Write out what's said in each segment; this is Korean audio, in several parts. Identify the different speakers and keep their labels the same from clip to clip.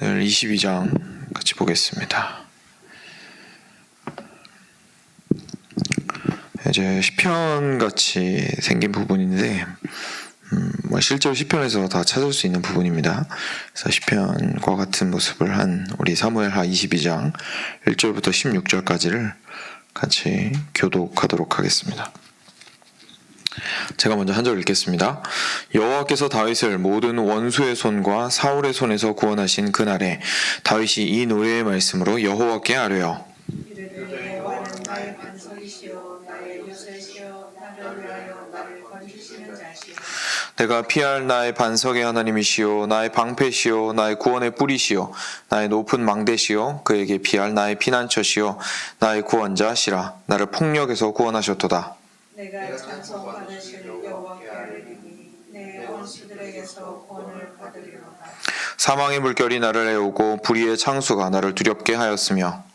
Speaker 1: 오늘 22장 같이 보겠습니다. 이제 시편 같이 생긴 부분인데 실제로 시편에서 다 찾을 수 있는 부분입니다. 그래서 시편과 같은 모습을 한 우리 사무엘하 22장 1절부터 16절까지를 같이 교독하도록 하겠습니다. 제가 먼저 한 절 읽겠습니다. 여호와께서 다윗을 모든 원수의 손과 사울의 손에서 구원하신 그날에 다윗이 이 노래의 말씀으로 여호와께 아뢰어
Speaker 2: 이르되 여호와는 나의 반석이시요 나의 요새시요 나를 위하여 나를 건지시는 자시요
Speaker 1: 내가 피할 나의 반석의 하나님이시요 나의 방패시요 나의 구원의 뿌리시요 나의 높은 망대시요 그에게 피할 나의 피난처시요 나의 구원자시라 나를 폭력에서 구원하셨도다.
Speaker 2: 내가 찬송받으실 여호와께 아뢰리니 내 원수들에게서 구원을 받으리로다.
Speaker 1: 사망의 물결이 나를 애우고 불의의 창수가 나를 두렵게 하였으며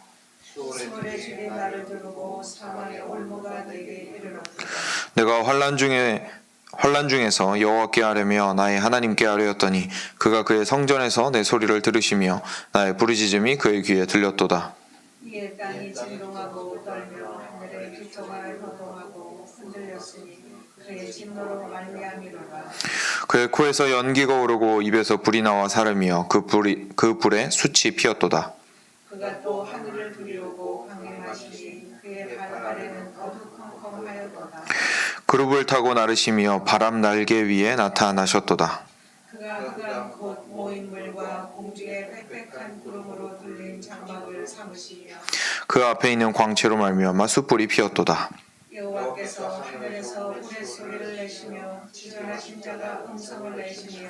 Speaker 2: 수월의 줄이 나를 두르고 사망의 올무가 내게 이르렀도다.
Speaker 1: 내가 환난 중에서 여호와께 아뢰며 나의 하나님께 아뢰었더니 그가 그의 성전에서 내 소리를 들으시며 나의 부르짖음이 그의 귀에 들렸도다.
Speaker 2: 이에 땅이 진동하고 떨며 하늘의 기초가 호동하고 흔들렸으니 그의 진노로 말미암이로라.
Speaker 1: 그의 코에서 연기가 오르고 입에서 불이 나와 사름이여 그 불에 숯이 피었도다.
Speaker 2: 그가 또 하늘을 두리우고 강행하시니 그의 발 아래는 어두컴컴하였도다.
Speaker 1: 그룹을 타고 나르시며 바람 날개 위에 나타나셨도다.
Speaker 2: 그가 흑암 곧 모인물과 공중의 빽빽한 구름으로 둘린 장막을 삼으시며
Speaker 1: 그 앞에 있는 광채로 말미암아 숯불이 피었도다.
Speaker 2: 여호와께서 하늘에서 우레소리를 내시며 지존하신 자가 음성을 내시며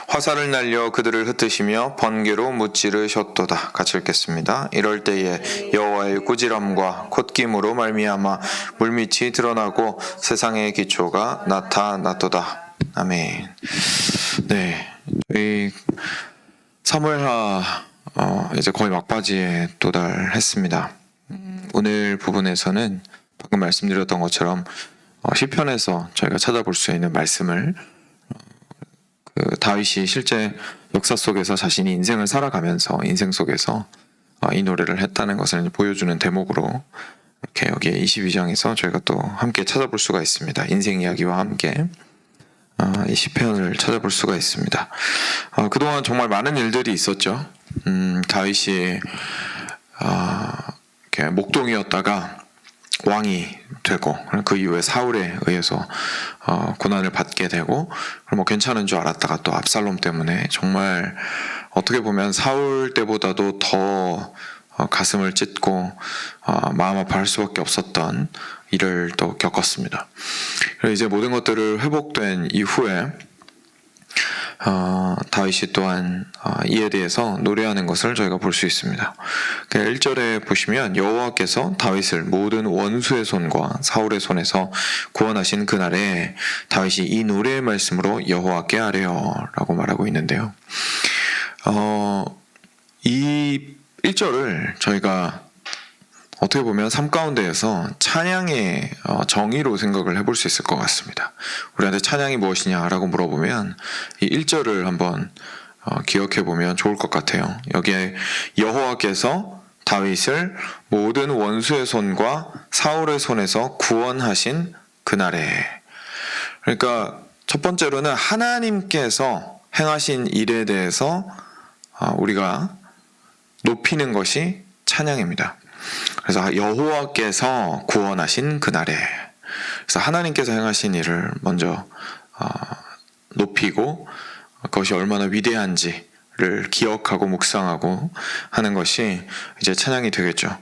Speaker 1: 화살을 날려 그들을 흩으시며 번개로 무찌르셨도다. 같이 읽겠습니다. 이럴 때에 여호와의 꾸지람과 콧김으로 말미암아 물밑이 드러나고 세상의 기초가 나타났도다. 아멘. 네, 저희 사무엘하 이제 거의 막바지에 도달했습니다. 오늘 부분에서는 방금 말씀드렸던 것처럼 시편에서 저희가 찾아볼 수 있는 말씀을 다윗이 실제 역사 속에서 자신이 인생을 살아가면서 인생 속에서 이 노래를 했다는 것을 보여주는 대목으로 이렇게 여기 22장에서 저희가 또 함께 찾아볼 수가 있습니다. 인생 이야기와 함께 이 시편을 찾아볼 수가 있습니다. 그동안 정말 많은 일들이 있었죠. 다윗이 이렇게 목동이었다가 왕이 되고 그 이후에 사울에 의해서 고난을 받게 되고 뭐 괜찮은 줄 알았다가 또 압살롬 때문에 정말 어떻게 보면 사울 때보다도 더 가슴을 찢고 마음 아파할 수밖에 없었던 일을 또 겪었습니다. 그래서 이제 모든 것들을 회복된 이후에 다윗이 또한 이에 대해서 노래하는 것을 저희가 볼 수 있습니다. 1절에 보시면 여호와께서 다윗을 모든 원수의 손과 사울의 손에서 구원하신 그날에 다윗이 이 노래의 말씀으로 여호와께 아뢰어 라고 말하고 있는데요. 이 1절을 저희가 어떻게 보면 삶 가운데에서 찬양의 정의로 생각을 해볼 수 있을 것 같습니다. 우리한테 찬양이 무엇이냐라고 물어보면 이 1절을 한번 기억해 보면 좋을 것 같아요. 여기에 여호와께서 다윗을 모든 원수의 손과 사울의 손에서 구원하신 그날에, 그러니까 첫 번째로는 하나님께서 행하신 일에 대해서 우리가 높이는 것이 찬양입니다. 그래서 여호와께서 구원하신 그날에, 그래서 하나님께서 행하신 일을 먼저 높이고 그것이 얼마나 위대한지를 기억하고 묵상하고 하는 것이 이제 찬양이 되겠죠.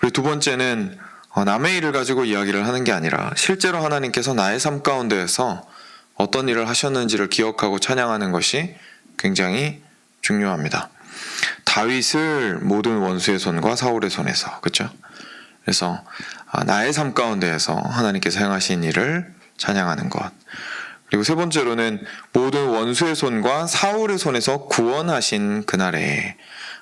Speaker 1: 그리고 두 번째는 남의 일을 가지고 이야기를 하는 게 아니라 실제로 하나님께서 나의 삶 가운데에서 어떤 일을 하셨는지를 기억하고 찬양하는 것이 굉장히 중요합니다. 다윗을 모든 원수의 손과 사울의 손에서, 그렇죠? 그래서 나의 삶 가운데에서 하나님께서 행하신 일을 찬양하는 것. 그리고 세 번째로는 모든 원수의 손과 사울의 손에서 구원하신 그날에,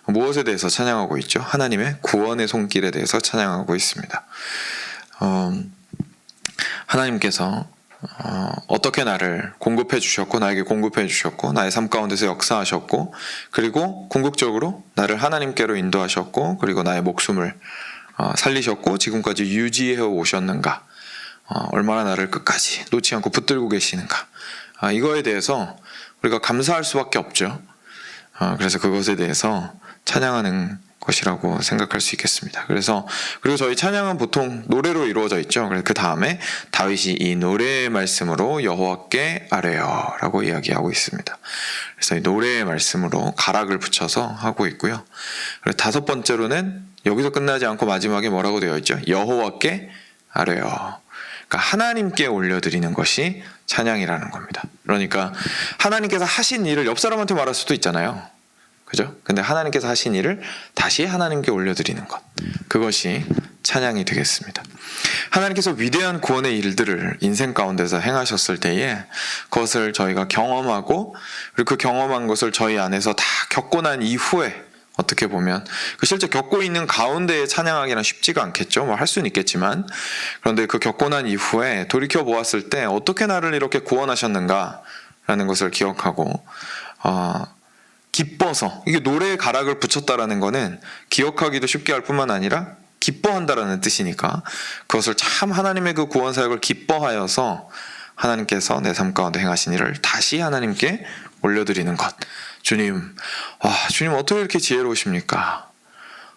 Speaker 1: 무엇에 대해서 찬양하고 있죠? 하나님의 구원의 손길에 대해서 찬양하고 있습니다. 하나님께서 어떻게 나를 공급해 주셨고 나에게 공급해 주셨고 나의 삶 가운데서 역사하셨고 그리고 궁극적으로 나를 하나님께로 인도하셨고 그리고 나의 목숨을 살리셨고 지금까지 유지해 오셨는가, 얼마나 나를 끝까지 놓지 않고 붙들고 계시는가, 이거에 대해서 우리가 감사할 수밖에 없죠. 그래서 그것에 대해서 찬양하는 것이라고 생각할 수 있겠습니다. 그리고 저희 찬양은 보통 노래로 이루어져 있죠. 그래서 그 다음에 다윗이 이 노래의 말씀으로 여호와께 아뢰어라고 이야기하고 있습니다. 그래서 이 노래의 말씀으로 가락을 붙여서 하고 있고요. 그리고 다섯 번째로는 여기서 끝나지 않고 마지막에 뭐라고 되어 있죠? 여호와께 아뢰어. 그러니까 하나님께 올려드리는 것이 찬양이라는 겁니다. 그러니까 하나님께서 하신 일을 옆 사람한테 말할 수도 있잖아요. 그죠? 근데 하나님께서 하신 일을 다시 하나님께 올려드리는 것. 그것이 찬양이 되겠습니다. 하나님께서 위대한 구원의 일들을 인생 가운데서 행하셨을 때에 그것을 저희가 경험하고 그리고 그 경험한 것을 저희 안에서 다 겪고 난 이후에 어떻게 보면 실제 겪고 있는 가운데에 찬양하기는 쉽지가 않겠죠. 뭐 할 수는 있겠지만 그런데 그 겪고 난 이후에 돌이켜 보았을 때 어떻게 나를 이렇게 구원하셨는가라는 것을 기억하고 기뻐서 이게 노래의 가락을 붙였다라는 거는 기억하기도 쉽게 할 뿐만 아니라 기뻐한다라는 뜻이니까 그것을 참 하나님의 그 구원 사역을 기뻐하여서 하나님께서 내 삶 가운데 행하신 일을 다시 하나님께 올려드리는 것. 주님, 주님 어떻게 이렇게 지혜로우십니까?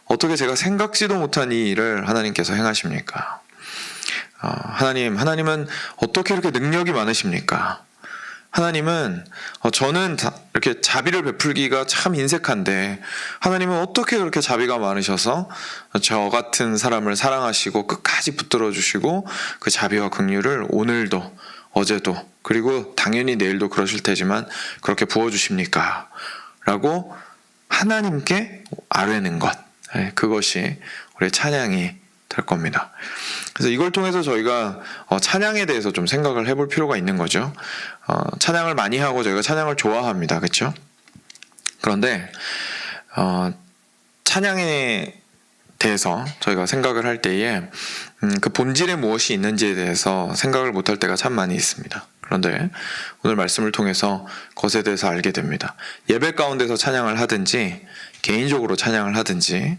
Speaker 1: 어떻게 제가 생각지도 못한 이 일을 하나님께서 행하십니까? 하나님은 어떻게 이렇게 능력이 많으십니까? 하나님은 저는 이렇게 자비를 베풀기가 참 인색한데 하나님은 어떻게 그렇게 자비가 많으셔서 저 같은 사람을 사랑하시고 끝까지 붙들어 주시고 그 자비와 긍휼을 오늘도 어제도 그리고 당연히 내일도 그러실 테지만 그렇게 부어주십니까? 라고 하나님께 아뢰는 것, 그것이 우리의 찬양이 될 겁니다. 그래서 이걸 통해서 저희가 찬양에 대해서 좀 생각을 해볼 필요가 있는 거죠. 찬양을 많이 하고 저희가 찬양을 좋아합니다. 그렇죠? 그런데 찬양에 대해서 저희가 생각을 할 때에 그 본질에 무엇이 있는지에 대해서 생각을 못할 때가 참 많이 있습니다. 그런데 오늘 말씀을 통해서 그것에 대해서 알게 됩니다. 예배 가운데서 찬양을 하든지 개인적으로 찬양을 하든지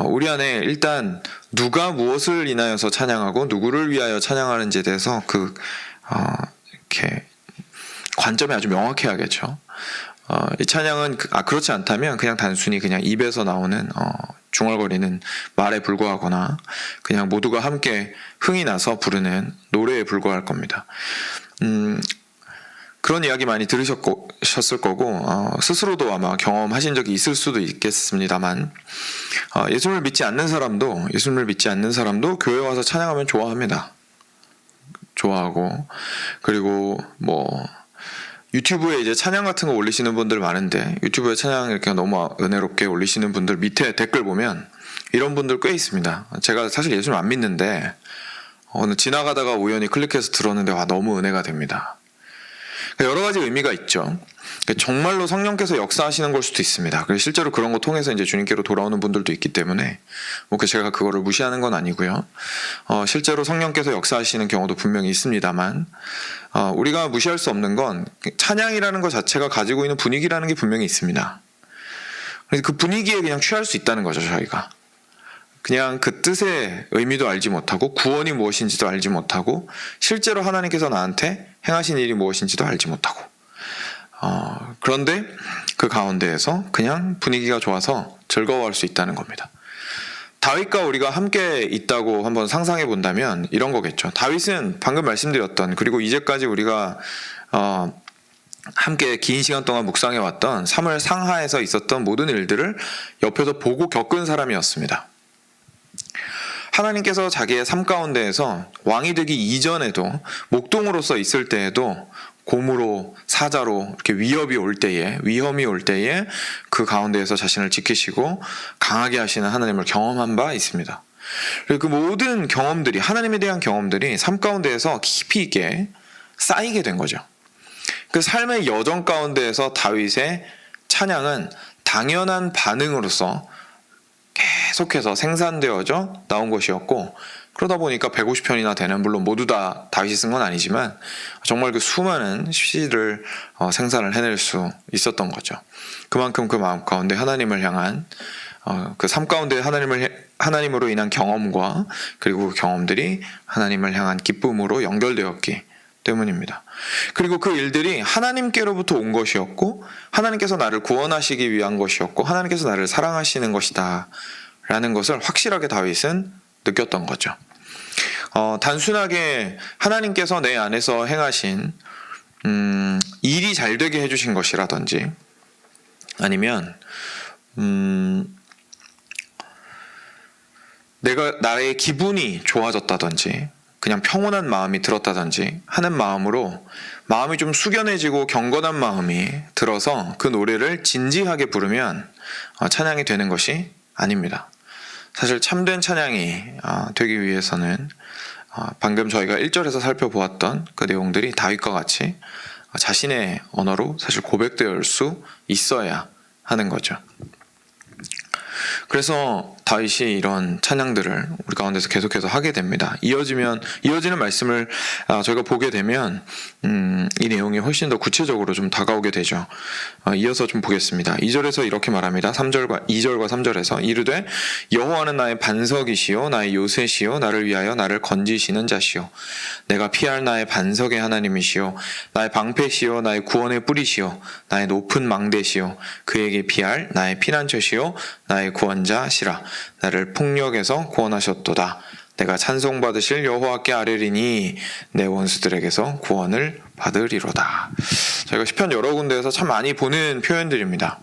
Speaker 1: 우리 안에 일단 누가 무엇을 인하여서 찬양하고 누구를 위하여 찬양하는지에 대해서 이렇게 관점이 아주 명확해야겠죠. 이 찬양은 그렇지 않다면 그냥 단순히 그냥 입에서 나오는 중얼거리는 말에 불과하거나 그냥 모두가 함께 흥이 나서 부르는 노래에 불과할 겁니다. 그런 이야기 많이 들으셨을 거고 스스로도 아마 경험하신 적이 있을 수도 있겠습니다만 예수님을 믿지 않는 사람도 교회 와서 찬양하면 좋아합니다. 좋아하고 그리고 유튜브에 이제 찬양 같은 거 올리시는 분들 많은데 유튜브에 찬양 이렇게 너무 은혜롭게 올리시는 분들 밑에 댓글 보면 이런 분들 꽤 있습니다. 제가 사실 예수님 안 믿는데 지나가다가 우연히 클릭해서 들었는데 너무 은혜가 됩니다. 여러 가지 의미가 있죠. 정말로 성령께서 역사하시는 걸 수도 있습니다. 실제로 그런 거 통해서 이제 주님께로 돌아오는 분들도 있기 때문에 제가 그거를 무시하는 건 아니고요. 실제로 성령께서 역사하시는 경우도 분명히 있습니다만 우리가 무시할 수 없는 건 찬양이라는 것 자체가 가지고 있는 분위기라는 게 분명히 있습니다. 그래서 그 분위기에 그냥 취할 수 있다는 거죠. 저희가 그냥 그 뜻의 의미도 알지 못하고 구원이 무엇인지도 알지 못하고 실제로 하나님께서 나한테 행하신 일이 무엇인지도 알지 못하고 그런데 그 가운데에서 그냥 분위기가 좋아서 즐거워할 수 있다는 겁니다. 다윗과 우리가 함께 있다고 한번 상상해 본다면 이런 거겠죠. 다윗은 방금 말씀드렸던 그리고 이제까지 우리가 함께 긴 시간 동안 묵상해 왔던 사무엘 상하에서 있었던 모든 일들을 옆에서 보고 겪은 사람이었습니다. 하나님께서 자기의 삶 가운데에서 왕이 되기 이전에도 목동으로서 있을 때에도 곰으로 사자로 이렇게 위험이 올 때에 그 가운데에서 자신을 지키시고 강하게 하시는 하나님을 경험한 바 있습니다. 그리고 그 모든 경험들이 하나님에 대한 경험들이 삶 가운데에서 깊이 있게 쌓이게 된 거죠. 그 삶의 여정 가운데에서 다윗의 찬양은 당연한 반응으로서 계속해서 생산되어져 나온 것이었고 그러다 보니까 150편이나 되는, 물론 모두 다 다윗이 쓴 건 아니지만 정말 그 수많은 시를 생산을 해낼 수 있었던 거죠. 그만큼 그 마음 가운데 하나님을 향한 그 삶 가운데 하나님으로 인한 경험과 그리고 그 경험들이 하나님을 향한 기쁨으로 연결되었기 때문입니다. 그리고 그 일들이 하나님께로부터 온 것이었고 하나님께서 나를 구원하시기 위한 것이었고 하나님께서 나를 사랑하시는 것이다 라는 것을 확실하게 다윗은 느꼈던 거죠. 단순하게 하나님께서 내 안에서 행하신 일이 잘 되게 해주신 것이라든지 아니면 나의 기분이 좋아졌다든지 그냥 평온한 마음이 들었다든지 하는 마음으로 마음이 좀 숙연해지고 경건한 마음이 들어서 그 노래를 진지하게 부르면 찬양이 되는 것이 아닙니다. 사실 참된 찬양이 되기 위해서는 방금 저희가 1절에서 살펴보았던 그 내용들이 다윗과 같이 자신의 언어로 사실 고백될 수 있어야 하는 거죠. 그래서 다윗이 이런 찬양들을 우리 가운데서 계속해서 하게 됩니다. 이어지는 말씀을 저희가 보게 되면 이 내용이 훨씬 더 구체적으로 좀 다가오게 되죠. 이어서 좀 보겠습니다. 2절에서 이렇게 말합니다. 2절과 3절에서 이르되 여호와는 나의 반석이시요 나의 요새시요 나를 위하여 나를 건지시는 자시요 내가 피할 나의 반석의 하나님이시요 나의 방패시요 나의 구원의 뿌리시요 나의 높은 망대시요 그에게 피할 나의 피난처시요 나의 구원자시라 나를 폭력에서 구원하셨도다. 내가 찬송받으실 여호와께 아뢰리니 내 원수들에게서 구원을 받으리로다. 저희가 시편 여러 군데에서 참 많이 보는 표현들입니다.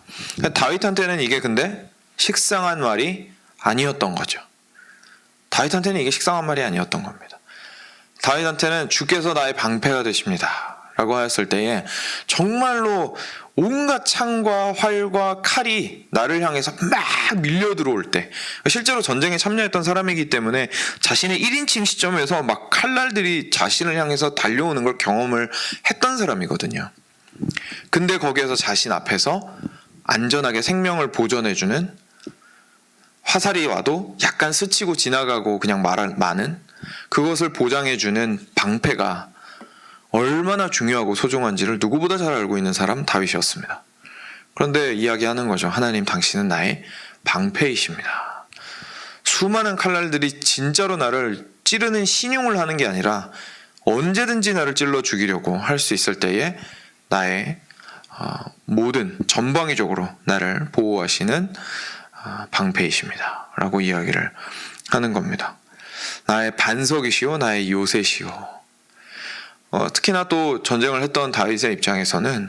Speaker 1: 다윗한테는 이게 근데 식상한 말이 아니었던 거죠. 다윗한테는 이게 식상한 말이 아니었던 겁니다. 다윗한테는 주께서 나의 방패가 되십니다 라고 하였을 때에 정말로 온갖 창과 활과 칼이 나를 향해서 막 밀려 들어올 때, 실제로 전쟁에 참여했던 사람이기 때문에 자신의 1인칭 시점에서 막 칼날들이 자신을 향해서 달려오는 걸 경험을 했던 사람이거든요. 근데 거기에서 자신 앞에서 안전하게 생명을 보존해주는, 화살이 와도 약간 스치고 지나가고 그냥 마는 그것을 보장해주는 방패가 얼마나 중요하고 소중한지를 누구보다 잘 알고 있는 사람 다윗이었습니다. 그런데 이야기하는 거죠. 하나님 당신은 나의 방패이십니다. 수많은 칼날들이 진짜로 나를 찌르는 신용을 하는 게 아니라 언제든지 나를 찔러 죽이려고 할 수 있을 때에 나의 모든 전방위적으로 나를 보호하시는 방패이십니다 라고 이야기를 하는 겁니다. 나의 반석이시오 나의 요새시오. 특히나 또 전쟁을 했던 다윗의 입장에서는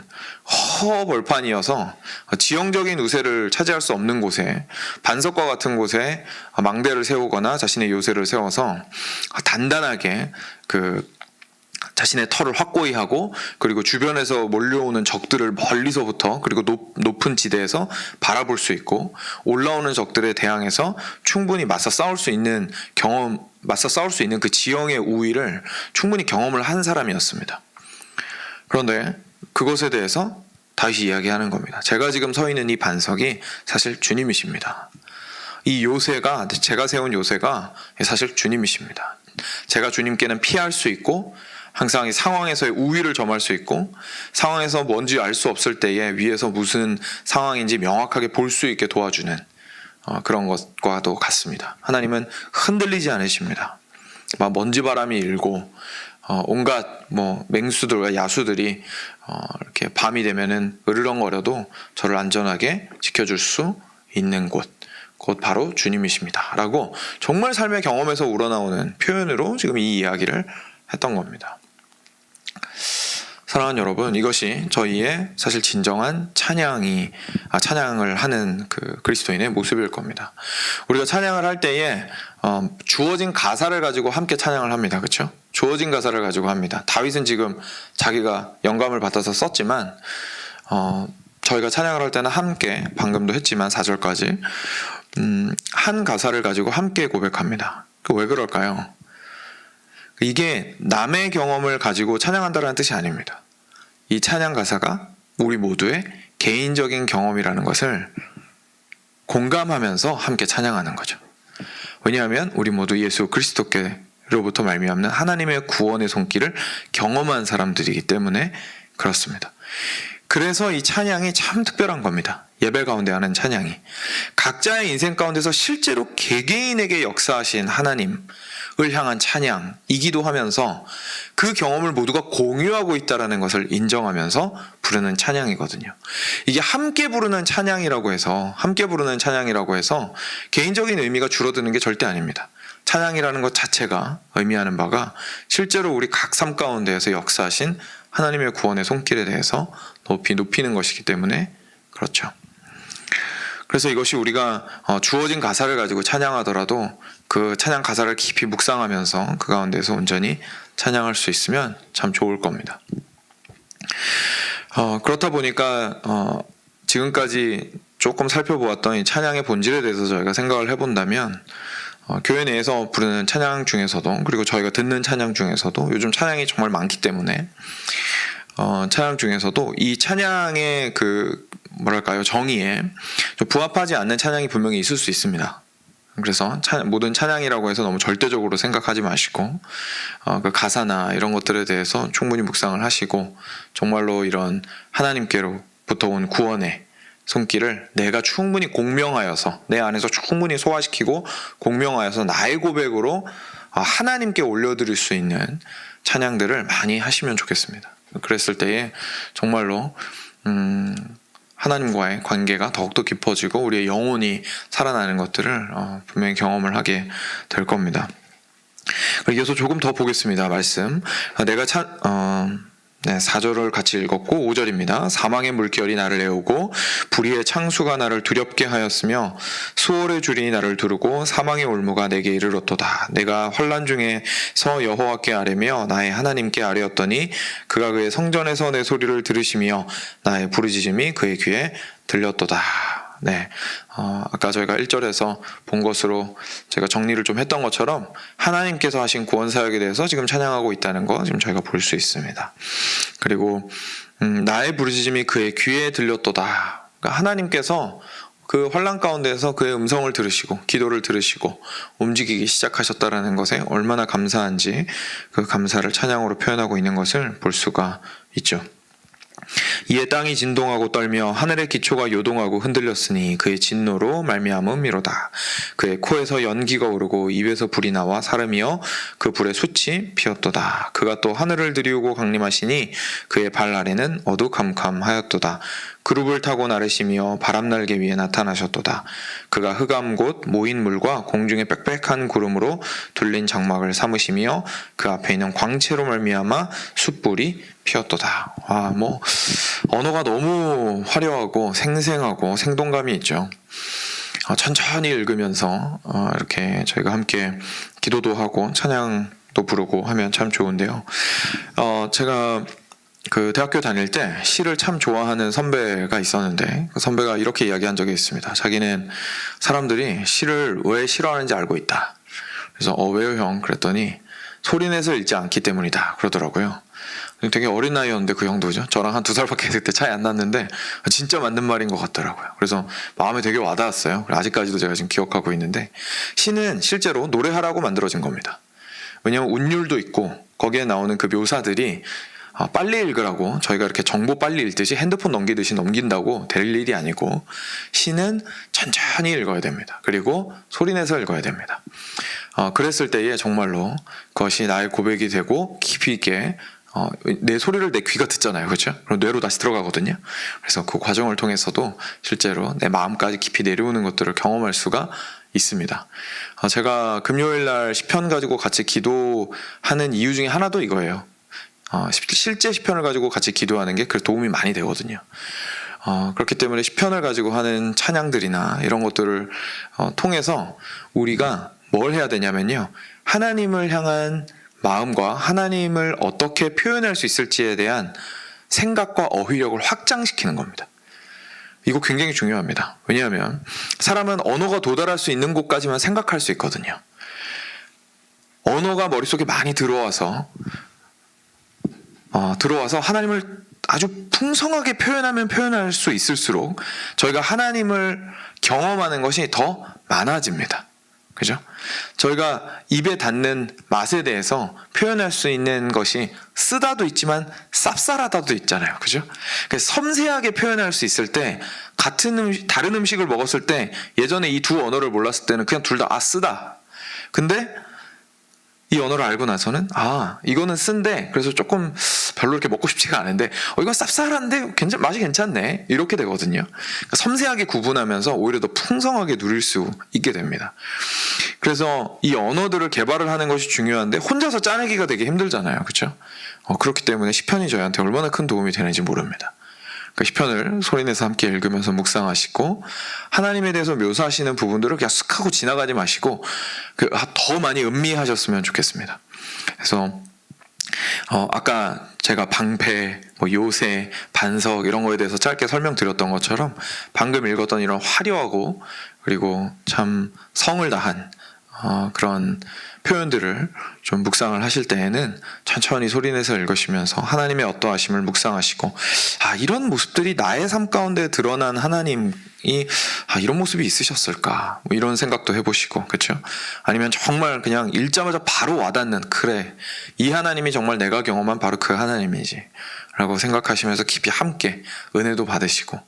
Speaker 1: 허벌판이어서 지형적인 우세를 차지할 수 없는 곳에, 반석과 같은 곳에 망대를 세우거나 자신의 요새를 세워서 단단하게 자신의 털을 확고히 하고 그리고 주변에서 몰려오는 적들을 멀리서부터 그리고 높은 지대에서 바라볼 수 있고 올라오는 적들에 대항해서 충분히 맞서 싸울 수 있는 그 지형의 우위를 충분히 경험을 한 사람이었습니다. 그런데 그것에 대해서 다윗이 이야기하는 겁니다. 제가 지금 서 있는 이 반석이 사실 주님이십니다. 이 요새가, 제가 세운 요새가 사실 주님이십니다. 제가 주님께는 피할 수 있고 항상 이 상황에서의 우위를 점할 수 있고 상황에서 뭔지 알 수 없을 때에 위에서 무슨 상황인지 명확하게 볼 수 있게 도와주는 그런 것과도 같습니다. 하나님은 흔들리지 않으십니다. 막 먼지바람이 일고 온갖 맹수들과 야수들이 이렇게 밤이 되면은 으르렁거려도 저를 안전하게 지켜줄 수 있는 곳, 곧 바로 주님이십니다 라고 정말 삶의 경험에서 우러나오는 표현으로 지금 이 이야기를 했던 겁니다. 사랑하는 여러분, 이것이 저희의 사실 진정한 찬양을 하는 그 그리스도인의 모습일 겁니다. 우리가 찬양을 할 때에 주어진 가사를 가지고 함께 찬양을 합니다. 그렇죠? 주어진 가사를 가지고 합니다. 다윗은 지금 자기가 영감을 받아서 썼지만 저희가 찬양을 할 때는 함께, 방금도 했지만 4절까지 한 가사를 가지고 함께 고백합니다. 왜 그럴까요? 이게 남의 경험을 가지고 찬양한다는 뜻이 아닙니다. 이 찬양 가사가 우리 모두의 개인적인 경험이라는 것을 공감하면서 함께 찬양하는 거죠. 왜냐하면 우리 모두 예수 그리스도께로부터 말미암는 하나님의 구원의 손길을 경험한 사람들이기 때문에 그렇습니다. 그래서 이 찬양이 참 특별한 겁니다. 예배 가운데 하는 찬양이 각자의 인생 가운데서 실제로 개개인에게 역사하신 하나님을 향한 찬양이기도 하면서 그 경험을 모두가 공유하고 있다는 것을 인정하면서 부르는 찬양이거든요. 이게 함께 부르는 찬양이라고 해서 개인적인 의미가 줄어드는 게 절대 아닙니다. 찬양이라는 것 자체가 의미하는 바가 실제로 우리 각 삶 가운데에서 역사하신 하나님의 구원의 손길에 대해서 높이는 것이기 때문에 그렇죠. 그래서 이것이 우리가 주어진 가사를 가지고 찬양하더라도 그 찬양 가사를 깊이 묵상하면서 그 가운데서 온전히 찬양할 수 있으면 참 좋을 겁니다. 그렇다 보니까 지금까지 조금 살펴보았던 이 찬양의 본질에 대해서 저희가 생각을 해본다면 교회 내에서 부르는 찬양 중에서도 그리고 저희가 듣는 찬양 중에서도 요즘 찬양이 정말 많기 때문에 찬양 중에서도 이 찬양의 정의에 부합하지 않는 찬양이 분명히 있을 수 있습니다. 그래서 모든 찬양이라고 해서 너무 절대적으로 생각하지 마시고 그 가사나 이런 것들에 대해서 충분히 묵상을 하시고 정말로 이런 하나님께로부터 온 구원의 손길을 내가 충분히 공명하여서 내 안에서 충분히 소화시키고 공명하여서 나의 고백으로 하나님께 올려드릴 수 있는 찬양들을 많이 하시면 좋겠습니다. 그랬을 때에 정말로 하나님과의 관계가 더욱더 깊어지고 우리의 영혼이 살아나는 것들을 분명히 경험을 하게 될 겁니다. 이어서 조금 더 보겠습니다. 말씀. 내가 4절을 같이 읽었고 5절입니다. 사망의 물결이 나를 애우고 불의의 창수가 나를 두렵게 하였으며 수월의 줄이 나를 두르고 사망의 올무가 내게 이르렀도다. 내가 환난 중에서 여호와께 아뢰며 나의 하나님께 아뢰었더니 그가 그의 성전에서 내 소리를 들으시며 나의 부르짖음이 그의 귀에 들렸도다. 네, 아까 저희가 1절에서 본 것으로 제가 정리를 좀 했던 것처럼 하나님께서 하신 구원 사역에 대해서 지금 찬양하고 있다는 거 지금 저희가 볼 수 있습니다. 그리고 나의 부르짖음이 그의 귀에 들렸도다. 그러니까 하나님께서 그 환난 가운데에서 그의 음성을 들으시고 기도를 들으시고 움직이기 시작하셨다라는 것에 얼마나 감사한지 그 감사를 찬양으로 표현하고 있는 것을 볼 수가 있죠. 이에 땅이 진동하고 떨며 하늘의 기초가 요동하고 흔들렸으니 그의 진노로 말미암음이로다. 그의 코에서 연기가 오르고 입에서 불이 나와 사름이여 그 불에 숯이 피었도다. 그가 또 하늘을 들이우고 강림하시니 그의 발 아래는 어두캄캄하였도다. 그룹을 타고 나르시며 바람날개 위에 나타나셨도다. 그가 흑암 곧 모인 물과 공중의 빽빽한 구름으로 둘린 장막을 삼으시며 그 앞에 있는 광채로 말미암아 숯불이 피었도다. 언어가 너무 화려하고 생생하고 생동감이 있죠. 천천히 읽으면서 이렇게 저희가 함께 기도도 하고 찬양도 부르고 하면 참 좋은데요. 제가 그 대학교 다닐 때 시를 참 좋아하는 선배가 있었는데 그 선배가 이렇게 이야기한 적이 있습니다. 자기는 사람들이 시를 왜 싫어하는지 알고 있다. 그래서 왜요 형? 그랬더니 소리내서 읽지 않기 때문이다 그러더라고요. 되게 어린 나이였는데 그 형도죠. 저랑 한 2살밖에 그때 차이 안 났는데 진짜 맞는 말인 것 같더라고요. 그래서 마음에 되게 와닿았어요. 아직까지도 제가 지금 기억하고 있는데 시는 실제로 노래하라고 만들어진 겁니다. 왜냐하면 운율도 있고 거기에 나오는 그 묘사들이 빨리 읽으라고 저희가 이렇게 정보 빨리 읽듯이 핸드폰 넘기듯이 넘긴다고 될 일이 아니고 시는 천천히 읽어야 됩니다. 그리고 소리내서 읽어야 됩니다. 그랬을 때에 정말로 그것이 나의 고백이 되고 깊이 있게 내 소리를 내 귀가 듣잖아요. 그렇죠? 그럼 뇌로 다시 들어가거든요. 그래서 그 과정을 통해서도 실제로 내 마음까지 깊이 내려오는 것들을 경험할 수가 있습니다. 제가 금요일날 시편 가지고 같이 기도하는 이유 중에 하나도 이거예요. 실제 시편을 가지고 같이 기도하는 게 도움이 많이 되거든요. 그렇기 때문에 시편을 가지고 하는 찬양들이나 이런 것들을 통해서 우리가 뭘 해야 되냐면요. 하나님을 향한 마음과 하나님을 어떻게 표현할 수 있을지에 대한 생각과 어휘력을 확장시키는 겁니다. 이거 굉장히 중요합니다. 왜냐하면 사람은 언어가 도달할 수 있는 곳까지만 생각할 수 있거든요. 언어가 머릿속에 많이 들어와서 하나님을 아주 풍성하게 표현하면 표현할 수 있을수록 저희가 하나님을 경험하는 것이 더 많아집니다. 그죠? 저희가 입에 닿는 맛에 대해서 표현할 수 있는 것이 쓰다도 있지만 쌉쌀하다도 있잖아요. 그죠? 그래서 섬세하게 표현할 수 있을 때 다른 음식을 먹었을 때 예전에 이 두 언어를 몰랐을 때는 그냥 둘 다 쓰다. 근데 이 언어를 알고 나서는 이거는 쓴데 그래서 조금 별로 이렇게 먹고 싶지가 않은데 이건 쌉쌀한데 맛이 괜찮네 이렇게 되거든요. 그러니까 섬세하게 구분하면서 오히려 더 풍성하게 누릴 수 있게 됩니다. 그래서 이 언어들을 개발을 하는 것이 중요한데 혼자서 짜내기가 되게 힘들잖아요. 그렇죠? 그렇기 때문에 시편이 저희한테 얼마나 큰 도움이 되는지 모릅니다. 그 시편을 소리내서 함께 읽으면서 묵상하시고 하나님에 대해서 묘사하시는 부분들을 그냥 쓱 하고 지나가지 마시고 더 많이 음미하셨으면 좋겠습니다. 그래서 아까 제가 방패, 요새, 반석 이런 거에 대해서 짧게 설명드렸던 것처럼 방금 읽었던 이런 화려하고 그리고 참 성을 다한 그런 표현들을 좀 묵상을 하실 때에는 천천히 소리내서 읽으시면서 하나님의 어떠하심을 묵상하시고 이런 모습들이 나의 삶 가운데 드러난 하나님이 이런 모습이 있으셨을까 이런 생각도 해보시고 그렇죠? 아니면 정말 그냥 읽자마자 바로 와닿는 그래 이 하나님이 정말 내가 경험한 바로 그 하나님이지 라고 생각하시면서 깊이 함께 은혜도 받으시고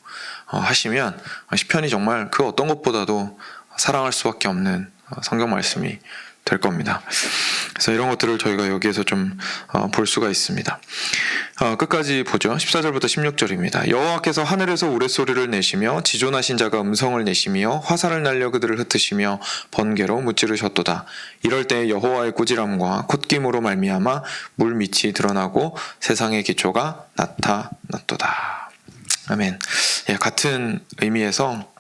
Speaker 1: 하시면 시편이 정말 그 어떤 것보다도 사랑할 수밖에 없는 성경 말씀이 될 겁니다. 그래서 이런 것들을 저희가 여기에서 좀 볼 수가 있습니다. 끝까지 보죠. 14절부터 16절입니다. 여호와께서 하늘에서 우레소리를 내시며 지존하신 자가 음성을 내시며 화살을 날려 그들을 흩으시며 번개로 무찌르셨도다. 이럴 때 여호와의 꾸지람과 콧김으로 말미암아 물 밑이 드러나고 세상의 기초가 나타났도다. 아멘. 같은 의미에서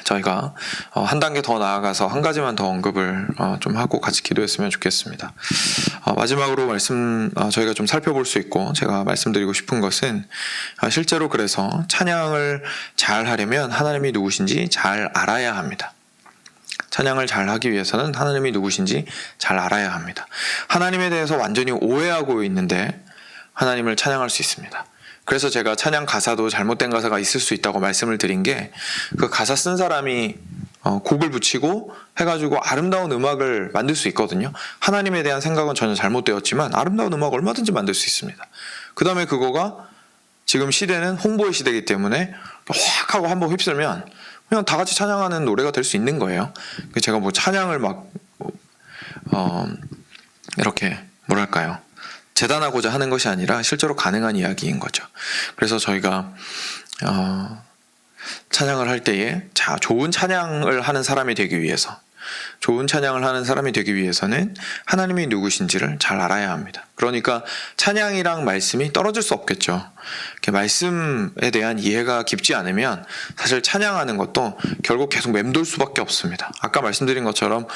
Speaker 1: 저희가 한 단계 더 나아가서 한 가지만 더 언급을 좀 하고 같이 기도했으면 좋겠습니다. 마지막으로 저희가 좀 살펴볼 수 있고 제가 말씀드리고 싶은 것은 실제로 그래서 찬양을 잘 하려면 하나님이 누구신지 잘 알아야 합니다. 찬양을 잘 하기 위해서는 하나님이 누구신지 잘 알아야 합니다. 하나님에 대해서 완전히 오해하고 있는데 하나님을 찬양할 수 있습니다. 그래서 제가 찬양 가사도 잘못된 가사가 있을 수 있다고 말씀을 드린 게 그 가사 쓴 사람이 곡을 붙이고 해가지고 아름다운 음악을 만들 수 있거든요. 하나님에 대한 생각은 전혀 잘못되었지만 아름다운 음악 얼마든지 만들 수 있습니다. 그 다음에 그거가 지금 시대는 홍보의 시대이기 때문에 확 하고 한번 휩쓸면 그냥 다 같이 찬양하는 노래가 될 수 있는 거예요. 제가 찬양을 이렇게 뭐랄까요? 재단하고자 하는 것이 아니라 실제로 가능한 이야기인 거죠. 그래서 저희가 찬양을 할 때에 좋은 찬양을 하는 사람이 되기 위해서는 하나님이 누구신지를 잘 알아야 합니다. 그러니까 찬양이랑 말씀이 떨어질 수 없겠죠. 말씀에 대한 이해가 깊지 않으면 사실 찬양하는 것도 결국 계속 맴돌 수밖에 없습니다. 아까 말씀드린 것처럼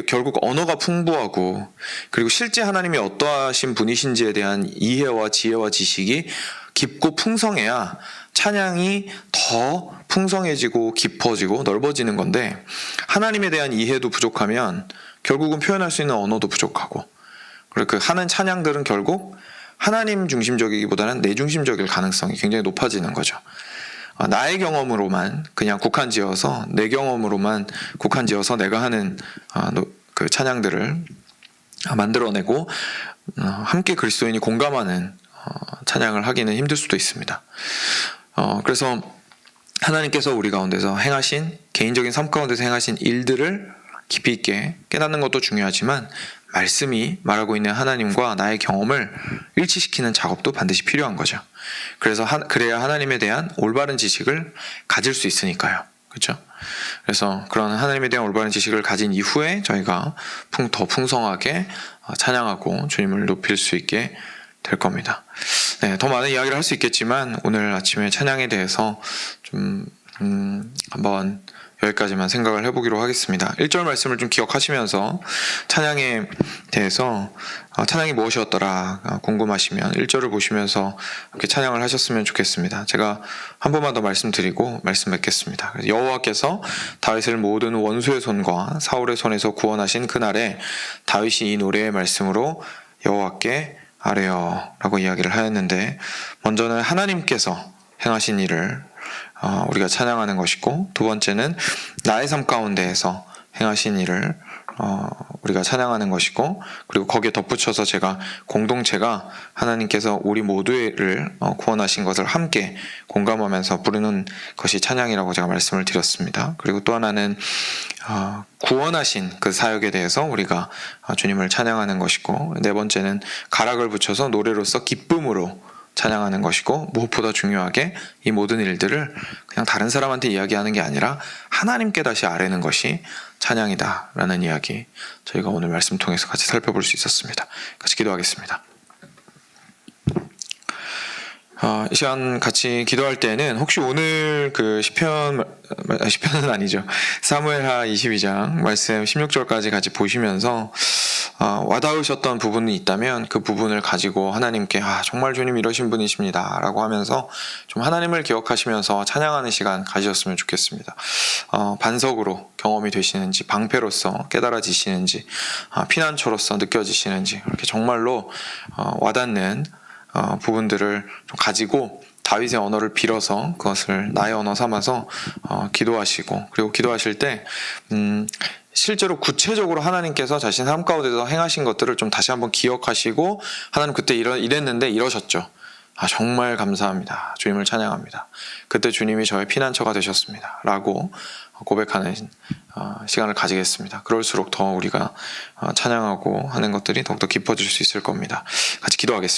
Speaker 1: 결국 언어가 풍부하고 그리고 실제 하나님이 어떠하신 분이신지에 대한 이해와 지혜와 지식이 깊고 풍성해야 찬양이 더 풍성해지고 깊어지고 넓어지는 건데 하나님에 대한 이해도 부족하면 결국은 표현할 수 있는 언어도 부족하고 그리고 하는 찬양들은 결국 하나님 중심적이기보다는 내 중심적일 가능성이 굉장히 높아지는 거죠. 나의 경험으로만 그냥 내 경험으로만 국한지어서 내가 하는 그 찬양들을 만들어내고 함께 그리스도인이 공감하는 찬양을 하기는 힘들 수도 있습니다. 그래서 하나님께서 우리 가운데서 개인적인 삶 가운데서 행하신 일들을 깊이 있게 깨닫는 것도 중요하지만 말씀이 말하고 있는 하나님과 나의 경험을 일치시키는 작업도 반드시 필요한 거죠. 그래야 하나님에 대한 올바른 지식을 가질 수 있으니까요. 그렇죠? 그래서 그런 하나님에 대한 올바른 지식을 가진 이후에 저희가 더 풍성하게 찬양하고 주님을 높일 수 있게 될 겁니다. 더 많은 이야기를 할 수 있겠지만 오늘 아침에 찬양에 대해서 좀 한번 여기까지만 생각을 해보기로 하겠습니다. 1절 말씀을 좀 기억하시면서 찬양에 대해서 찬양이 무엇이었더라 궁금하시면 1절을 보시면서 이렇게 찬양을 하셨으면 좋겠습니다. 제가 한 번만 더 말씀드리고 말씀 맺겠습니다. 여호와께서 다윗을 모든 원수의 손과 사울의 손에서 구원하신 그날에 다윗이 이 노래의 말씀으로 여호와께 아뢰어 라고 이야기를 하였는데 먼저는 하나님께서 행하신 일을 우리가 찬양하는 것이고 두 번째는 나의 삶 가운데에서 행하신 일을 우리가 찬양하는 것이고, 그리고 거기에 덧붙여서 제가 공동체가 하나님께서 우리 모두를 구원하신 것을 함께 공감하면서 부르는 것이 찬양이라고 제가 말씀을 드렸습니다. 그리고 또 하나는 구원하신 그 사역에 대해서 우리가 주님을 찬양하는 것이고, 네 번째는 가락을 붙여서 노래로서 기쁨으로 찬양하는 것이고, 무엇보다 중요하게 이 모든 일들을 그냥 다른 사람한테 이야기하는 게 아니라 하나님께 다시 아뢰는 것이 찬양이다라는 이야기, 저희가 오늘 말씀 통해서 같이 살펴볼 수 있었습니다. 같이 기도하겠습니다. 이 시간 같이 기도할 때는 혹시 오늘 그 시편은 아니죠. 사무엘하 22장 말씀 16절까지 같이 보시면서 와닿으셨던 부분이 있다면 그 부분을 가지고 하나님께 정말 주님 이러신 분이십니다 라고 하면서 좀 하나님을 기억하시면서 찬양하는 시간 가지셨으면 좋겠습니다. 반석으로 경험이 되시는지, 방패로서 깨달아지시는지, 피난처로서 느껴지시는지, 그렇게 정말로 와닿는 부분들을 좀 가지고 다윗의 언어를 빌어서 그것을 나의 언어 삼아서 기도하시고, 그리고 기도하실 때 실제로 구체적으로 하나님께서 자신 삶 가운데서 행하신 것들을 좀 다시 한번 기억하시고, 하나님 그때 이랬는데 이러셨죠. 정말 감사합니다. 주님을 찬양합니다. 그때 주님이 저의 피난처가 되셨습니다 라고 고백하는 시간을 가지겠습니다. 그럴수록 더 우리가 찬양하고 하는 것들이 더욱더 깊어질 수 있을 겁니다. 같이 기도하겠습니다.